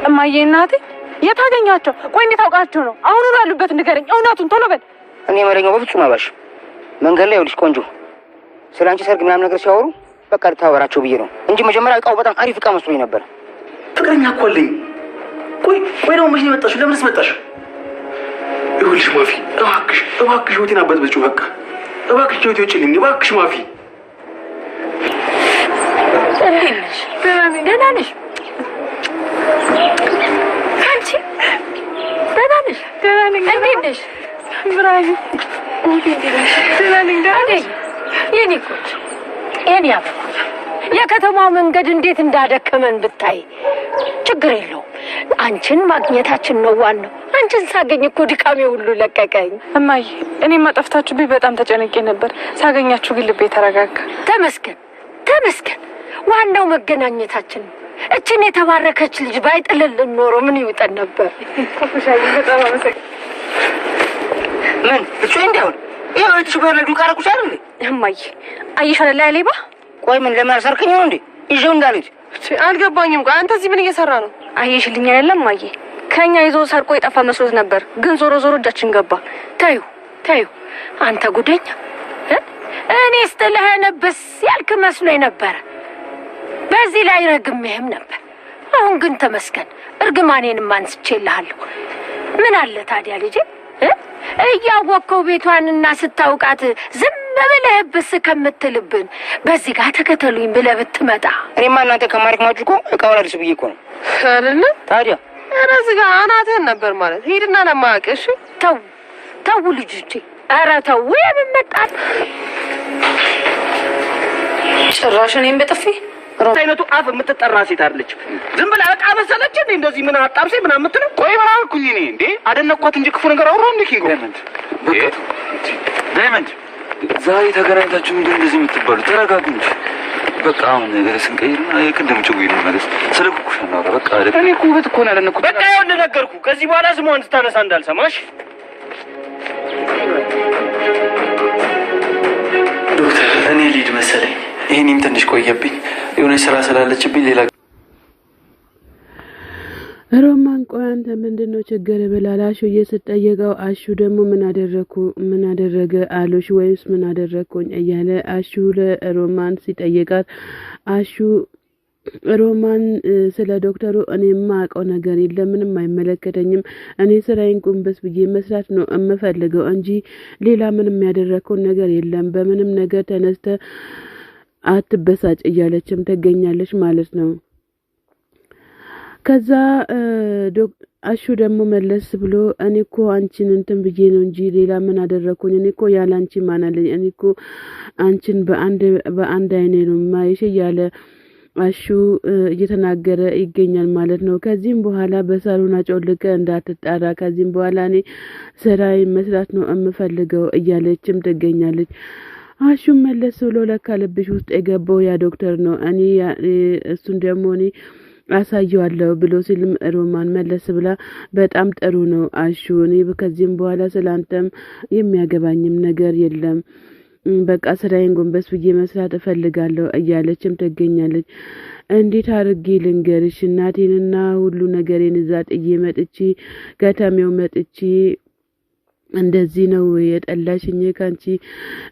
እማዬ እናቴ የታገኛቸው? ቆይ እንዴት አውቃቸው ነው? አሁን ያሉበት ንገረኝ፣ እውነቱን ቶሎ በል። እኔ መረኛው በፍጹም አባሽ መንገድ ላይ ይኸውልሽ ቆንጆ ስላንቺ ሰርግ ምናምን ነገር ሲያወሩ በቃ ልታወራቸው ብዬ ነው እንጂ መጀመሪያ እቃው በጣም አሪፍ እቃ መስሎኝ ነበር። ፍቅረኛ እኮ አለኝ። ቆይ ደግሞ መቼ ነው የመጣሽው? ለምንስ መጣሽ? ይኸውልሽ ማፊ እባክሽ ህይወቴን አበጥብጪው። በቃ እባክሽ ህይወቴ ውጭልኝ እባክሽ ማፊ። ደህና ነሽ አንቺ? ደህና ነሽ? እንዴት ነሽ ብራሂም? የኔ ቆንጆ የኔ አበባ የከተማው መንገድ እንዴት እንዳደከመን ብታይ። ችግር የለውም አንቺን ማግኘታችን ነው ዋናው። አንቺን ሳገኝ እኮ ድካሜ ሁሉ ለቀቀኝ። እማዬ እኔማ ጠፍታችሁብኝ በጣም ተጨነቄ ነበር። ሳገኛችሁ ግን ልቤ ተረጋጋ። ተመስገን ዋናው መገናኘታችን ነው። እችን የተባረከች ልጅ ባይጥልልን ኖሮ ምን ይውጠን ነበር። ኮኩሻዬ በጣም አመሰግናለሁ። ምን እሱ እንደው ይሄው እሱ በረዱ ካረኩሽ አይደል? እማዬ አይሻለ ላይ ሌባ። ቆይ ምን ለማሰርከኝ ነው እንዴ? ይዤው እንዳልሄድ አልገባኝም። ቆይ አንተ እዚህ ምን እየሰራ ነው? አየሽልኝ አይደለም እማዬ? ከኛ ይዞ ሰርቆ የጠፋ መስሎት ነበር፣ ግን ዞሮ እጃችን ገባ። ታዩ አንተ ጉደኛ። እኔ ስትለህንብስ ያልክ መስሎኝ ነበር። በዚህ ላይ ረግሜህም ነበር። አሁን ግን ተመስገን እርግማኔንም አንስቼልሃለሁ። ምን አለ ታዲያ ልጄ እያወቅከው ቤቷንና ስታውቃት ዝም ብለህብስ ከምትልብን በዚህ ጋር ተከተሉኝ ብለህ ብትመጣ። እኔማ እናንተ ከማሪክማችሁ እኮ እቃው ላድርስ ብዬ እኮ ነው አይደል? ታዲያ ኧረ እዚህ ጋር አናትህን ነበር ማለት ሂድና ለማያውቅሽ። ተው ልጆቼ፣ ኧረ ተው። የምመጣት ጭራሽ እኔም በጥፊ አይነቱ አፍ የምትጠራ ሴት አይደለች። ዝም ብላ በቃ መሰለች እንዴ እንደዚህ ምን አጣብሴ ምን አምጥተው? ቆይ ምን አልኩኝ እኔ እንዴ? አደነኳት እንጂ ክፉ ነገር አወራሁ እንዴ? ኪንጎ ዳይመንድ ዛሬ ተገናኝታችሁ ምንድን እንደዚህ የምትባሉ? ተረጋጉ እንጂ በቃ አሁን ነገር ስንቀይርና የቅድም ጭጉ ይመለስ። ስለ ኩኩሻ እናውራ በቃ። እኔ እኮ ውበት እኮ ነው ያደነኩት። በቃ ይኸውልህ ነገርኩህ። ከዚህ በኋላ ስሟን ስታነሳ እንዳልሰማሽ። ዶክተር እኔ ሊድ መሰለኝ። ይሄኔም ትንሽ ቆየብኝ። የሆነ ስራ ስላለችብኝ ሌላ ሮማን ቆይ አንተ ምንድነው ችግር ብላል አሹ እየተጠየቀው አሹ ደግሞ ምን አደረገ አሉሽ ወይስ ምን አደረኩኝ እያለ አሹ ለሮማን ሲጠይቃት አሹ ሮማን ስለ ዶክተሩ እኔ የማውቀው ነገር የለም፣ ምንም አይመለከተኝም። እኔ ስራዬን ቁምበስ ብዬ መስራት ነው የምፈልገው እንጂ ሌላ ምንም ያደረከው ነገር የለም። በምንም ነገር ተነስተ አትበሳጭ እያለችም ትገኛለች ማለት ነው። ከዛ አሹ ደግሞ መለስ ብሎ እኔ እኮ አንቺን እንትን ብዬ ነው እንጂ ሌላ ምን አደረኩኝ? እኔ እኮ ያለ አንቺ ማን አለኝ? እኔ እኮ አንቺን በአንድ አይኔ ነው ማይሽ እያለ አሹ እየተናገረ ይገኛል ማለት ነው። ከዚህም በኋላ በሳሎን አጮልቀ እንዳትጣራ፣ ከዚህም በኋላ እኔ ስራዬን መስራት ነው የምፈልገው እያለችም ትገኛለች። አሹም መለስ ብሎ ለካ ልብሽ ውስጥ የገባው ያ ዶክተር ነው፣ እኔ እሱን ደግሞ እኔ አሳየዋለሁ ብሎ ሲልም ሮማን መለስ ብላ በጣም ጥሩ ነው አሹ፣ እኔ ከዚህም በኋላ ስላንተም የሚያገባኝም ነገር የለም፣ በቃ ስራዬን ጎንበስ ብዬ መስራት እፈልጋለሁ እያለችም ትገኛለች። እንዴት አድርጌ ልንገርሽ እናቴንና ሁሉ ነገሬን እዛ ጥዬ መጥቼ ከተሜው መጥቼ እንደዚህ ነው የጠላሽኝ? ካንቺ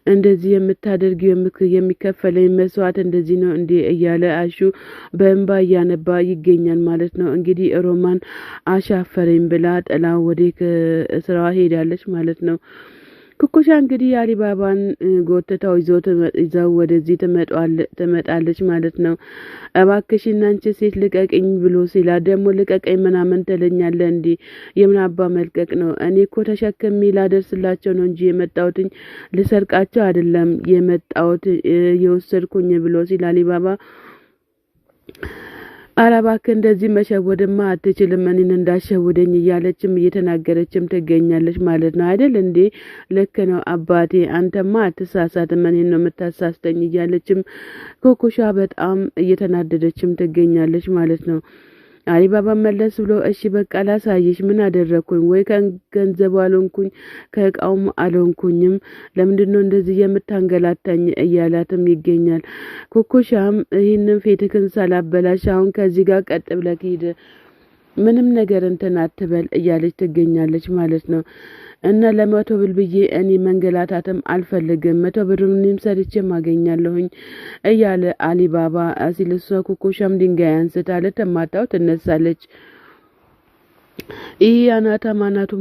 እንደዚህ የምታደርጊው የሚከፈለኝ መስዋዕት እንደዚህ ነው እንዴ? እያለ አሹ በእንባ እያነባ ይገኛል ማለት ነው። እንግዲህ ሮማን አሻፈረኝ ብላ ጥላ ወደ ስራዋ ሄዳለች ማለት ነው። ኩኩሻ እንግዲህ አሊባባን ጎትታው ይዘው ወደዚህ ትመጣለች ማለት ነው። እባክሽና አንቺ ሴት ልቀቅኝ ብሎ ሲላ ደግሞ ልቀቀኝ ምናምን ትለኛለ እንዴ? የምን አባ መልቀቅ ነው? እኔ እኮ ተሸክሜ ላደርስላቸው ነው እንጂ የመጣሁትኝ ልሰርቃቸው አይደለም የመጣሁት የወሰድኩኝ ብሎ ሲላ አሊባባ አረባክ እንደዚህ መሸወድማ አትችልም፣ እኔን እንዳሸውደኝ እያለችም እየተናገረችም ትገኛለች ማለት ነው። አይደል እንዴ? ልክ ነው አባቴ፣ አንተማ አትሳሳትም፣ እኔን ነው የምታሳስተኝ እያለችም ኩኩሻ በጣም እየተናደደችም ትገኛለች ማለት ነው። አሊባባ መለስ ብሎ እሺ በቃ ላሳይሽ፣ ምን አደረኩኝ? ወይ ከገንዘቡ አልሆንኩኝ ከእቃውም አልሆንኩኝም፣ ለምንድነው እንደዚህ የምታንገላታኝ እያላትም ይገኛል። ኩኩሻም ይህንን ፌትክን ሳላበላሽ አሁን ከዚህ ጋር ቀጥ ብለህ ሂድ ምንም ነገር እንትን አትበል እያለች ትገኛለች ማለት ነው። እና ለመቶ ብር ብዬ እኔ መንገላታትም አልፈልግም 100 ብርንም ሰርቼ ማገኛለሁኝ እያለ አሊባባ ሲልሷ ኩኩሻም ድንጋይ አንስታ ልትማታው ትነሳለች። ይህ አናቱ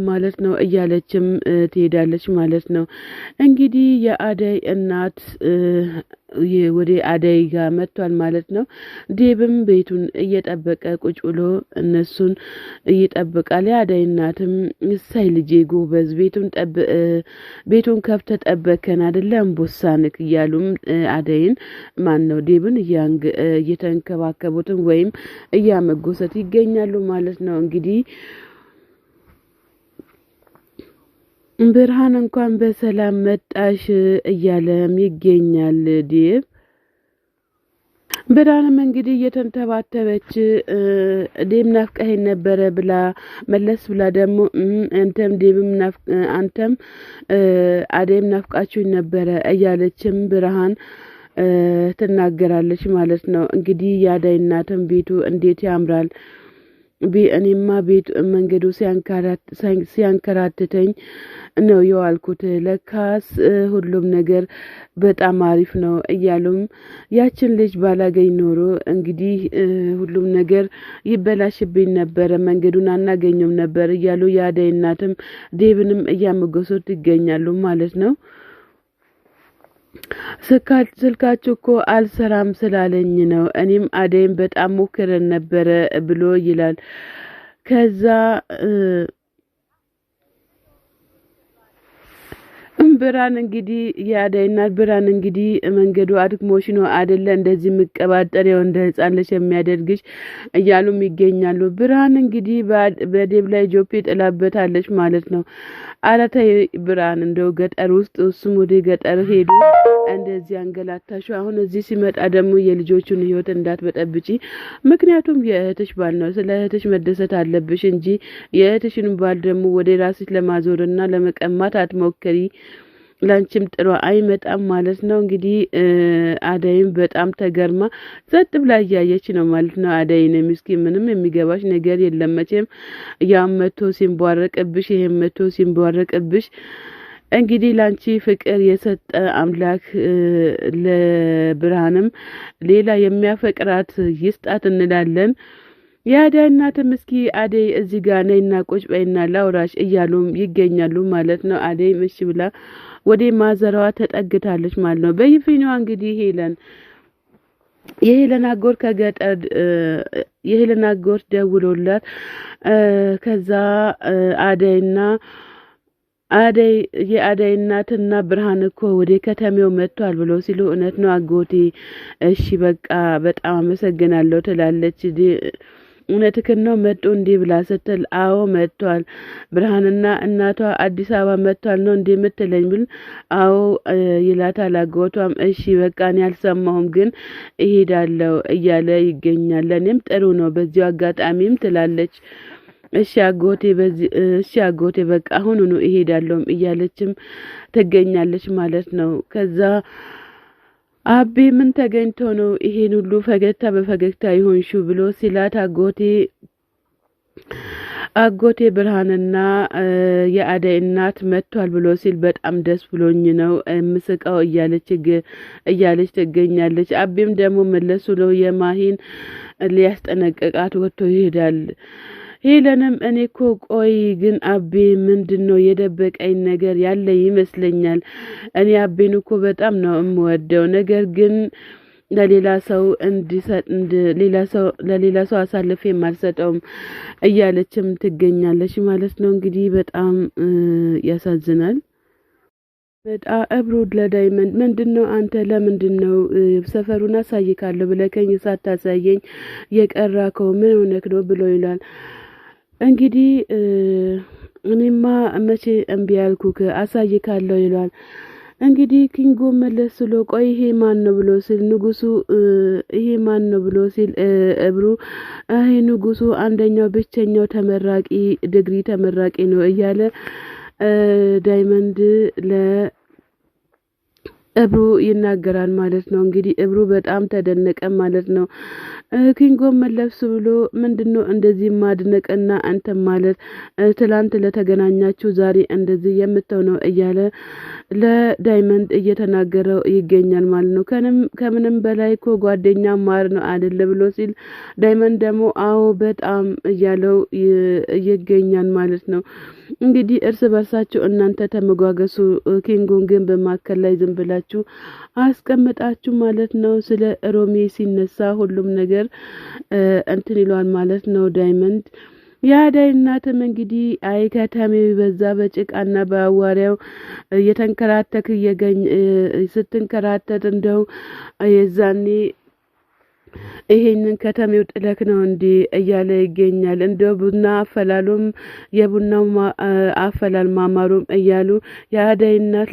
ማለት ነው እያለችም ትሄዳለች ማለት ነው። እንግዲህ የአደይ እናት ወደ አደይ ጋር መጥቷል ማለት ነው። ዴብም ቤቱን እየጠበቀ ቁጭ ብሎ እነሱን እየጠበቃል። የአደይ እናትም እሳይ ልጄ ጎበዝ ቤቱን ከፍተ ጠበከን አይደለም ቦሳንክ እያሉም አደይን ማን ነው ዴብን እየተንከባከቡትን ወይም እያመጎሰት ይገኛሉ ማለት ነው። እንግዲህ ብርሃን እንኳን በሰላም መጣሽ እያለም ይገኛል ዴብ። ብርሃንም እንግዲህ እየተንተባተበች ዴብ ናፍቀኸኝ ነበረ ብላ መለስ ብላ ደግሞ አንተም አደይም ናፍቃችሁኝ ነበረ እያለችም ብርሃን ትናገራለች ማለት ነው። እንግዲህ የአደይ እናትም ቤቱ እንዴት ያምራል እኔማ ቤት መንገዱ ሲያንከራትተኝ ነው የዋልኩት ለካስ ሁሉም ነገር በጣም አሪፍ ነው እያሉም ያችን ልጅ ባላገኝ ኖሮ እንግዲህ ሁሉም ነገር ይበላሽብኝ ነበር መንገዱን አናገኘም ነበር እያሉ የአደይ እናትም ዴብንም እያመገሱት ይገኛሉ ማለት ነው። ስልካችሁ እኮ አልሰራም ስላለኝ ነው እኔም አደይም በጣም ሞክረን ነበረ ብሎ ይላል። ከዛ ብርሃን እንግዲህ የአደይ እናት ብርሃን እንግዲህ መንገዱ አድክሞሽ ነው አይደለ እንደዚህ ምቀባጠር እንደ ህፃን ልጅ የሚያደርግሽ እያሉም ይገኛሉ። ብርሃን እንግዲህ በዴብ ላይ ጆፔ ጥላበታለች ማለት ነው። አራታይ ብርሃን እንደው ገጠር ውስጥ እሱም ወደ ገጠር ሄዱ እንደዚህ አንገላታሹ አሁን እዚህ ሲመጣ ደግሞ የልጆቹን ህይወት እንዳትበጠብጪ ምክንያቱም የእህትሽ ባል ነው ስለ እህትሽ መደሰት አለብሽ እንጂ የእህትሽን ባል ደግሞ ወደ ራስሽ ለማዞርና ለመቀማት አትሞክሪ ላንቺም ጥሩ አይመጣም ማለት ነው። እንግዲህ አደይም በጣም ተገርማ ጸጥ ብላ እያየች ነው ማለት ነው። አደይን ምስኪን ምንም የሚገባሽ ነገር የለም መቼም ያም መቶ ሲንቧረቅብሽ ይሄም መቶ ሲንቧረቅብሽ እንግዲህ ላንቺ ፍቅር የሰጠ አምላክ ለብርሃንም ሌላ የሚያፈቅራት ይስጣት እንላለን። የአደይ እናትም እስኪ አደይ እዚህ ጋር ነይና ቁጭ በይና ላውራሽ እያሉም ይገኛሉ ማለት ነው። አደይ እሺ ብላ ወደ ማዘራዋ ተጠግታለች ማለት ነው። በይፊኛዋ እንግዲህ የሄለን አጎት ደውሎላት ከዛ የአደይ እናትና ብርሃን እኮ ወደ ከተማው መጥቷል ብሎ ሲሉ እውነት ነው አጎቴ እሺ በቃ በጣም አመሰግናለሁ ትላለች። እውነትህን ነው መጡ እንዴ ብላ ስትል አዎ መጥቷል ብርሃንና እናቷ አዲስ አበባ መጥቷል ነው እንዴ የምትለኝ ብል አዎ ይላታል አጎቷም እሺ በቃ እኔ አልሰማሁም ግን እሄዳለሁ እያለ ይገኛል። እኔም ጥሩ ነው በዚሁ አጋጣሚም ትላለች። እሺ አጎቴ በቃ አሁኑኑ እሄዳለሁ እያለችም ትገኛለች ማለት ነው። ከዛ አቤ ምን ተገኝቶ ነው ይሄን ሁሉ ፈገግታ በፈገግታ ይሆንሹ ብሎ ሲላት አጎቴ ብርሃንና የአደይ እናት መጥቷል ብሎ ሲል በጣም ደስ ብሎኝ ነው ምስቃው እያለች ትገኛለች። አቤም ደግሞ መለሱ ነው የማሂን ሊያስጠነቅቃት ወጥቶ ይሄዳል። ሄለንም እኔ እኮ ቆይ ግን አቤ ምንድነው የደበቀኝ ነገር ያለ ይመስለኛል እኔ አቤን እኮ በጣም ነው የምወደው ነገር ግን ለሌላ ሰው አሳልፌ የማልሰጠውም እያለችም ትገኛለች ማለት ነው። እንግዲህ በጣም ያሳዝናል። በጣም እብሩድ ለዳይመንድ ምንድነው አንተ ለምንድነው ሰፈሩን አሳይካለሁ ብለከኝ ሳታሳየኝ የቀራከው ምን ሆነክ ነው ብሎ ይላል። እንግዲህ እኔማ መቼ እምቢ ያልኩክ አሳይካለሁ ይላል። እንግዲህ ኪንጎ መለስ ብሎ ቆይ ይሄ ማን ነው ብሎ ሲል ንጉሱ ይሄ ማን ነው ብሎ ሲል እብሩ ይሄ ንጉሱ አንደኛው ብቸኛው ተመራቂ ዲግሪ ተመራቂ ነው እያለ ዳይመንድ እብሩ ይናገራል ማለት ነው። እንግዲህ እብሩ በጣም ተደነቀ ማለት ነው። ኪንጎ መለስ ብሎ ምንድነው እንደዚህ ማድነቅና አንተ ማለት ትላንት ለተገናኛችሁ ዛሬ እንደዚህ የምትሆነው እያለ ለዳይመንድ እየተናገረው ይገኛል ማለት ነው። ከምንም በላይ እኮ ጓደኛ ማር ነው አይደል ብሎ ሲል ዳይመንድ ደግሞ አዎ በጣም እያለው ይገኛል ማለት ነው። እንግዲህ እርስ በርሳችሁ እናንተ ተመጓገሱ፣ ኪንጎን ግን በማከል ላይ ዝም ብላችሁ አስቀምጣችሁ ማለት ነው። ስለ ሮሚ ሲነሳ ሁሉም ነገር እንትን ይሏል ማለት ነው። ዳይመንድ የአዳይ እናትም እንግዲህ አይ ከተሜው በዛ በጭቃና በአዋሪያው እየተንከራተክ ስትንከራተት እንደው የዛኔ ይሄንን ከተሜው ጥለክ ነው እንዲ እያለ ይገኛል። እንደ ቡና አፈላሉም የቡናው አፈላል ማማሩም እያሉ የአዳይ እናት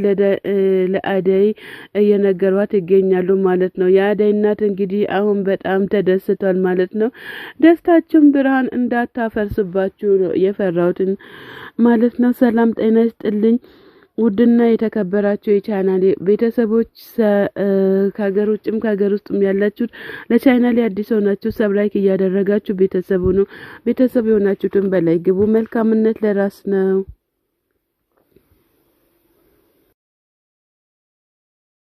ለአዳይ እየነገሯት ይገኛሉ ማለት ነው። የአዳይ እናት እንግዲህ አሁን በጣም ተደስቷል ማለት ነው። ደስታችሁን ብርሃን እንዳታፈርስባችሁ ነው የፈራሁትን ማለት ነው። ሰላም ጤና ይስጥልኝ ውድና የተከበራችሁ የቻናሌ ቤተሰቦች ከሀገር ውጭም ከሀገር ውስጥም ያላችሁ ለቻናሌ አዲስ ሆናችሁ ሰብስክራይብ እያደረጋችሁ ቤተሰቡ ነው ቤተሰብ የሆናችሁትን በላይ ግቡ። መልካምነት ለራስ ነው።